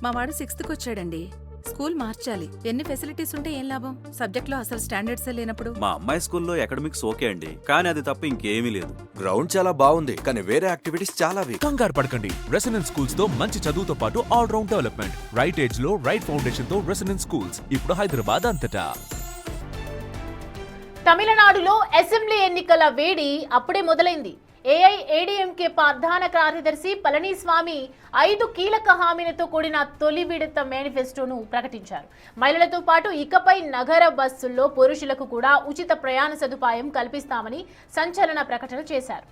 మా వాడు 6th వచ్చాడండి. స్కూల్ మార్చాలి. ఎన్ని ఫెసిలిటీస్ ఉంటే ఏం లాభం? సబ్జెక్ట్ లో అసలు స్టాండర్డ్స్ లేనప్పుడు. మా అమ్మాయి స్కూల్లో అకాడమిక్స్ ఓకే అండి, కానీ అది తప్ప ఇంకేమీ లేదు. గ్రౌండ్ చాలా బాగుంది, కానీ వేరే యాక్టివిటీస్ చాలా వీక్. కంగారు పడకండి. రెసిడెన్స్ స్కూల్స్ తో మంచి చదువుతో పాటు all round development. Right age లో రైట్ ఫౌండేషన్ తో రెసిడెన్స్ స్కూల్స్ ఇప్పుడు హైదరాబాద్ అంతటా. తమిళనాడులో అసెంబ్లీ ఎన్నికల వేడి అప్పుడే మొదలైంది. ఏఐఏడీఎంకే ప్రధాన కార్యదర్శి పళనిస్వామి 5 కీలక హామీలతో కూడిన తొలి విడత మేనిఫెస్టోను ప్రకటించారు. మహిళలతో పాటు ఇకపై నగర బస్సుల్లో పురుషులకు కూడా ఉచిత ప్రయాణ సదుపాయం కల్పిస్తామని సంచలన ప్రకటన చేశారు.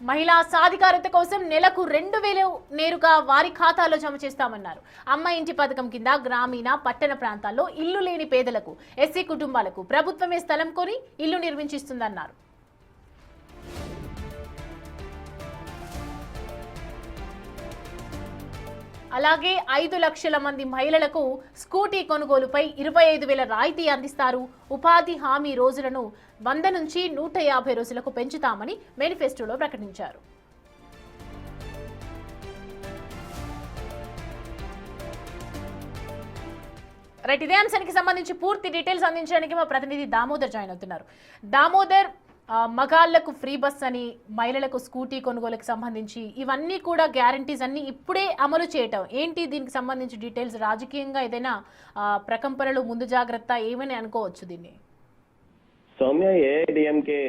మహిళా సాధికారత కోసం నెలకు 2,000 నేరుగా వారి ఖాతాలో జమ చేస్తామన్నారు. అమ్మ ఇంటి పథకం కింద గ్రామీణ పట్టణ ప్రాంతాల్లో ఇల్లు లేని పేదలకు, ఎస్సీ కుటుంబాలకు ప్రభుత్వమే స్థలం కొని ఇల్లు నిర్మించిస్తుందన్నారు. అలాగే 5 లక్షల మంది మహిళలకు స్కూటీ కొనుగోలుపై 25,000 రాయితీ అందిస్తారు. ఉపాధి హామీ రోజులను 100 నుంచి 150 రోజులకు పెంచుతామని మేనిఫెస్టోలో ప్రకటించారు. రైట్, ఇదే అంశానికి సంబంధించి పూర్తి డీటెయిల్స్ అందించడానికి మా ప్రతినిధి దామోదర్ జాయిన్ అవుతున్నారు. దామోదర్, మగాళ్లకు ఫ్రీ బస్ అని, మహిళలకు స్కూటీ కొనుగోలుకు సంబంధించి ఇవన్నీ కూడా గ్యారంటీస్ అన్ని ఇప్పుడే అమలు చేయటం ఏంటి? దీనికి సంబంధించి డీటెయిల్స్, రాజకీయంగా ఏదైనా ప్రకంపనలు, ముందు జాగ్రత్త ఏమని అనుకోవచ్చు దీన్ని? సౌమ్య, ఏఐడిఎంకే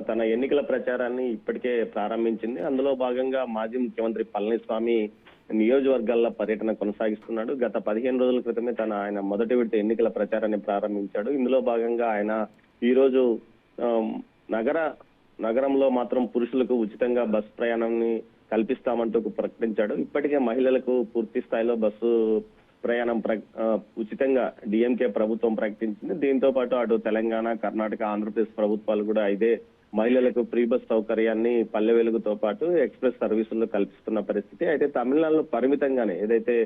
తన ఎన్నికల ప్రచారాన్ని ఇప్పటికే ప్రారంభించింది. అందులో భాగంగా మాజీ ముఖ్యమంత్రి పళనిస్వామి నియోజకవర్గాల్లో పర్యటన కొనసాగిస్తున్నాడు. గత 15 రోజుల క్రితమే ఆయన మొదటి విడత ఎన్నికల ప్రచారాన్ని ప్రారంభించాడు. ఇందులో భాగంగా ఆయన ఈ రోజు నగరంలో మాత్రం పురుషులకు ఉచితంగా బస్సు ప్రయాణాన్ని కల్పిస్తామంటూ ప్రకటించాడు. ఇప్పటికే మహిళలకు పూర్తి స్థాయిలో బస్సు ప్రయాణం ఉచితంగా డిఎంకే ప్రభుత్వం ప్రకటించింది. దీంతో పాటు అటు తెలంగాణ, కర్ణాటక, ఆంధ్రప్రదేశ్ ప్రభుత్వాలు కూడా ఇదే మహిళలకు ఫ్రీ బస్ సౌకర్యాన్ని పల్లె వెలుగుతో పాటు ఎక్స్ప్రెస్ సర్వీసుల్లో కల్పిస్తున్న పరిస్థితి. అయితే తమిళనాడులో పరిమితంగానే ఏదైతే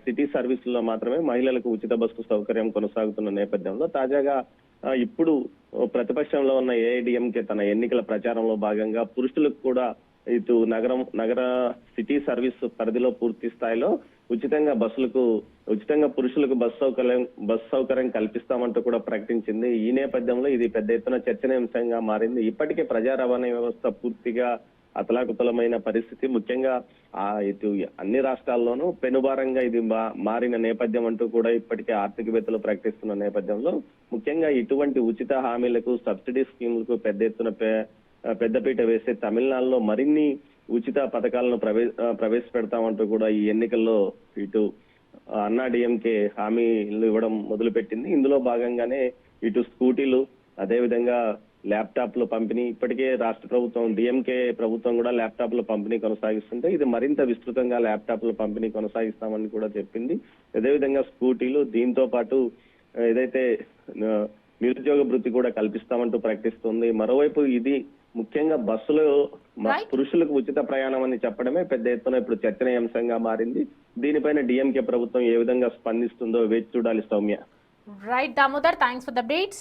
సిటీ సర్వీసుల్లో మాత్రమే మహిళలకు ఉచిత బస్సు సౌకర్యం కొనసాగుతున్న నేపథ్యంలో తాజాగా ఇప్పుడు ప్రతిపక్షంలో ఉన్న ఏఐడిఎంకే తన ఎన్నికల ప్రచారంలో భాగంగా పురుషులకు కూడా ఇటు నగర సిటీ సర్వీస్ పరిధిలో పూర్తి స్థాయిలో ఉచితంగా పురుషులకు బస్ సౌకర్యం కల్పిస్తామంటూ కూడా ప్రకటించింది. ఈ నేపథ్యంలో ఇది పెద్ద ఎత్తున చర్చనీయాంశంగా మారింది. ఇప్పటికే ప్రజా రవాణా వ్యవస్థ పూర్తిగా అతలాకుతలమైన పరిస్థితి. ముఖ్యంగా ఇటు అన్ని రాష్ట్రాల్లోనూ పెనుభారంగా ఇది మారిన నేపథ్యం అంటూ కూడా ఇప్పటికే ఆర్థికవేత్తలు ప్రకటిస్తున్న నేపథ్యంలో ముఖ్యంగా ఇటువంటి ఉచిత హామీలకు, సబ్సిడీ స్కీములకు పెద్ద ఎత్తున పెద్దపీట వేసే తమిళనాడులో మరిన్ని ఉచిత పథకాలను ప్రవేశపెడతామంటూ కూడా ఈ ఎన్నికల్లో ఇటు అన్నా డిఎంకే హామీలు ఇవ్వడం మొదలుపెట్టింది. ఇందులో భాగంగానే ఇటు స్కూటీలు, అదేవిధంగా ల్యాప్టాప్ల పంపిణీ, ఇప్పటికే రాష్ట్ర ప్రభుత్వం డిఎంకే ప్రభుత్వం కూడా ల్యాప్టాప్ల పంపిణీ కొనసాగిస్తుంటే ఇది మరింత విస్తృతంగా ల్యాప్టాప్ల పంపిణీ కొనసాగిస్తామని కూడా చెప్పింది. అదేవిధంగా స్కూటీలు, దీంతో పాటు ఏదైతే నిరుద్యోగ భృతి కూడా కల్పిస్తామంటూ ప్రకటిస్తుంది. మరోవైపు ఇది ముఖ్యంగా బస్సులో పురుషులకు ఉచిత ప్రయాణం అని చెప్పడమే పెద్ద ఎత్తున ఇప్పుడు చర్చనీయాంశంగా మారింది. దీనిపైన డిఎంకే ప్రభుత్వం ఏ విధంగా స్పందిస్తుందో వేచి చూడాలి Soumya. Right Damodar, thanks for the updates.